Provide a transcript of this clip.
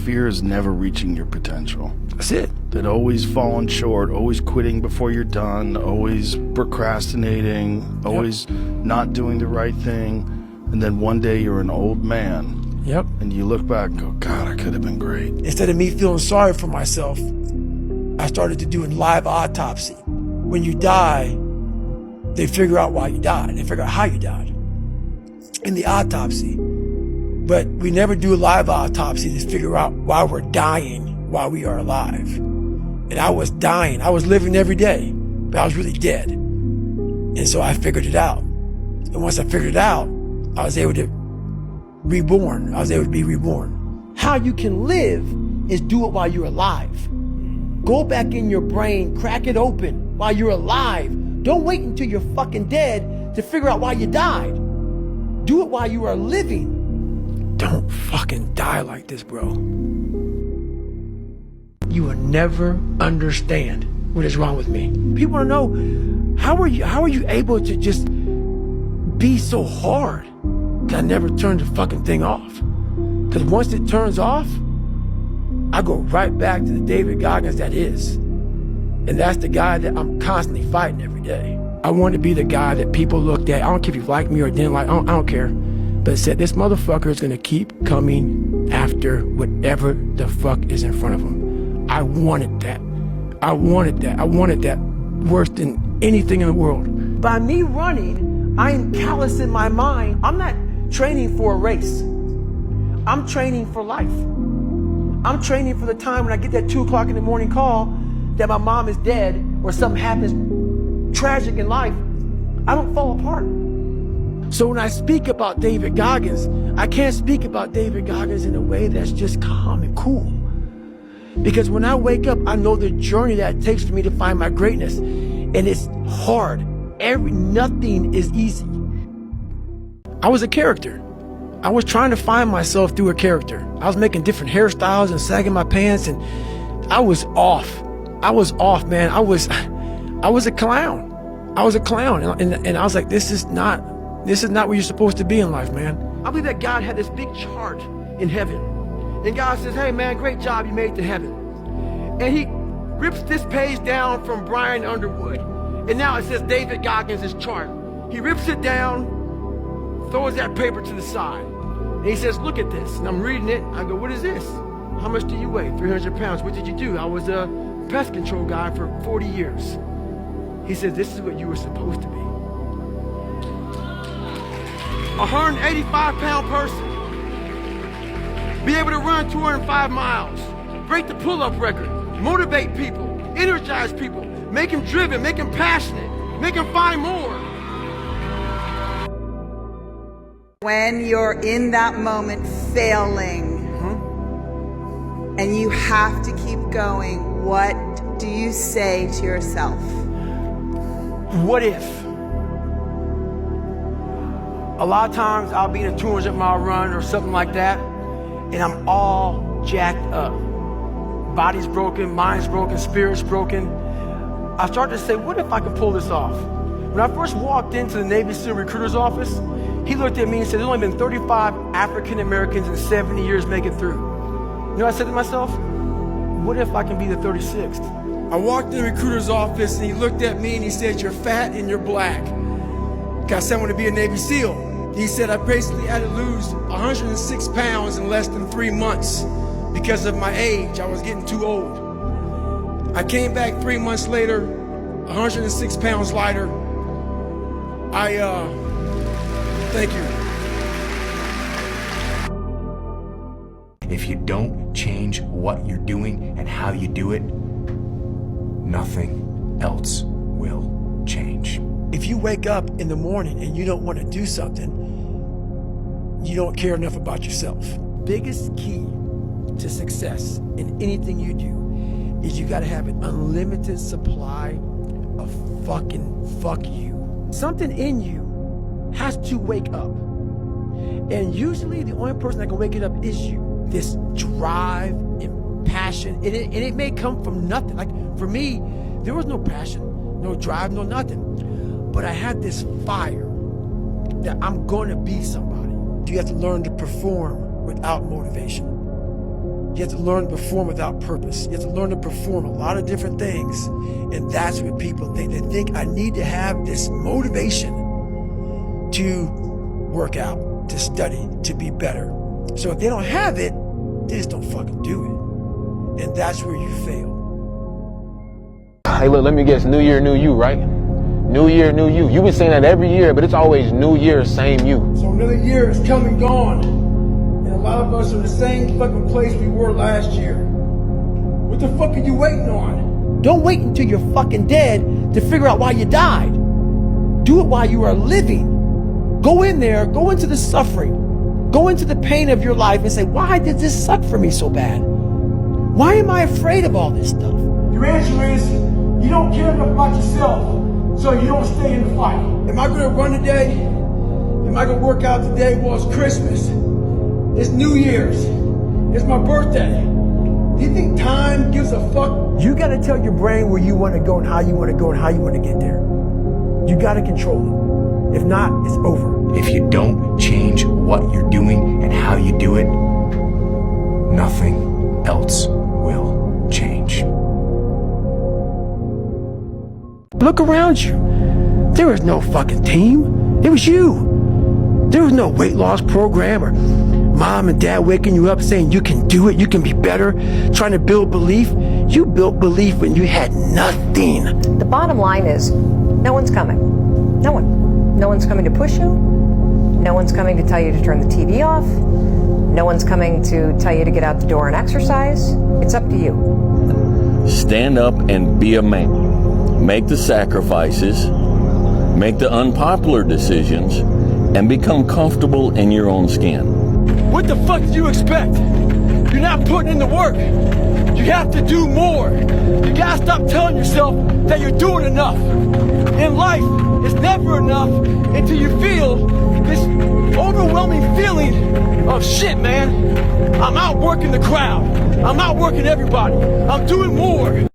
fear is never reaching your potential. That's it. That always falling short, always quitting before you're done, always procrastinating, always not doing the right thing. And then one day you're an old man. Yep. And you look back and go, God, I could have been great. Instead of me feeling sorry for myself, I started to do a live autopsy. When you die, they figure out why you died. They figure out how you died in the autopsy. But we never do a live autopsy to figure out why we're dying while we are alive. And I was dying. I was living every day, but I was really dead. And so I figured it out. And once I figured it out, I was able to reborn. I was able to be reborn. How you can live is do it while you're alive. Go back in your brain, crack it open while you're alive. Don't wait until you're fucking dead to figure out why you died. Do it while you are living. Don't fucking die like this, bro. You will never understand what is wrong with me. People want to know, how are you able to just be so hard? I never turned the fucking thing off. Because once it turns off, I go right back to the David Goggins that is. And that's the guy that I'm constantly fighting every day. I want to be the guy that people looked at. I don't care if you like me or didn't like, I don't care. But said, this motherfucker is going to keep coming after whatever the fuck is in front of him. I wanted that. I wanted that. I wanted that worse than anything in the world. By me running, I am callous in my mind. I'm not training for a race. I'm training for life. I'm training for the time when I get that 2 o'clock in the morning call that my mom is dead or something happens tragic in life. I don't fall apart. So when I speak about David Goggins, I can't speak about David Goggins in a way that's just calm and cool. Because when I wake up, I know the journey that it takes for me to find my greatness. And it's hard. Nothing is easy. I was a character. I was trying to find myself through a character. I was making different hairstyles and sagging my pants, and I was off. I was off, man. I was a clown. I was a clown. And I was like, this is not where you're supposed to be in life, man. I believe that God had this big chart in heaven. And God says, hey man, great job, you made it to heaven. And he rips this page down from Brian Underwood. And now it says David Goggins' chart. He rips it down, throws that paper to the side. And he says, look at this. And I'm reading it. I go, what is this? How much do you weigh? 300 pounds. What did you do? I was a pest control guy for 40 years. He says, this is what you were supposed to be. 185-pound person. Be able to run 205 miles. Break the pull-up record. Motivate people. Energize people. Make them driven. Make them passionate. Make them find more. When you're in that moment failing, and you have to keep going, what do you say to yourself? What if? A lot of times I'll be in a 200-mile run or something like that, and I'm all jacked up. Body's broken, mind's broken, spirit's broken. I started to say, what if I could pull this off? When I first walked into the Navy SEAL recruiter's office, he looked at me and said, there's only been 35 African Americans in 70 years make it through. You know what I said to myself? What if I can be the 36th? I walked in the recruiter's office and he looked at me and he said, you're fat and you're black. I said, I want to be a Navy SEAL. He said, I basically had to lose 106 pounds in less than 3 months because of my age. I was getting too old. I came back 3 months later, 106 pounds lighter. Thank you. If you don't change what you're doing and how you do it, nothing else will change. If you wake up in the morning and you don't want to do something, you don't care enough about yourself. Biggest key to success in anything you do is you got to have an unlimited supply of fucking fuck you. Something in you has to wake up. And usually the only person that can wake it up is you. This drive and passion, and it may come from nothing. Like for me, there was no passion, no drive, no nothing. But I had this fire that I'm going to be somebody. You have to learn to perform without motivation. You have to learn to perform without purpose. You have to learn to perform a lot of different things. And that's what people think. They think I need to have this motivation to work out, to study, to be better. So if they don't have it, they just don't fucking do it. And that's where you fail. Hey, look, let me guess. New year, new you, right? New year, new you. You've been saying that every year, but it's always new year, same you. So another year is come and gone. And a lot of us are in the same fucking place we were last year. What the fuck are you waiting on? Don't wait until you're fucking dead to figure out why you died. Do it while you are living. Go in there, go into the suffering, go into the pain of your life and say, why did this suck for me so bad? Why am I afraid of all this stuff? Your answer is, you don't care enough about yourself, so you don't stay in the fight. Am I gonna run today? Am I gonna work out today? Well, it's Christmas. It's New Year's. It's my birthday. Do you think time gives a fuck? You gotta tell your brain where you wanna go and how you wanna go and how you wanna get there. You gotta control it. If not, it's over. If you don't change what you're doing and how you do it, nothing else will change. Look around you. There was no fucking team. It was you. There was no weight loss program or mom and dad waking you up saying you can do it, you can be better, trying to build belief. You built belief when you had nothing. The bottom line is, no one's coming. No one. No one's coming to push you. No one's coming to tell you to turn the TV off. No one's coming to tell you to get out the door and exercise. It's up to you. Stand up and be a man. Make the sacrifices, make the unpopular decisions, and become comfortable in your own skin. What the fuck do you expect? You're not putting in the work. You have to do more. You gotta stop telling yourself that you're doing enough. In life, it's never enough until you feel this overwhelming feeling of shit, man. I'm outworking the crowd. I'm outworking everybody. I'm doing more.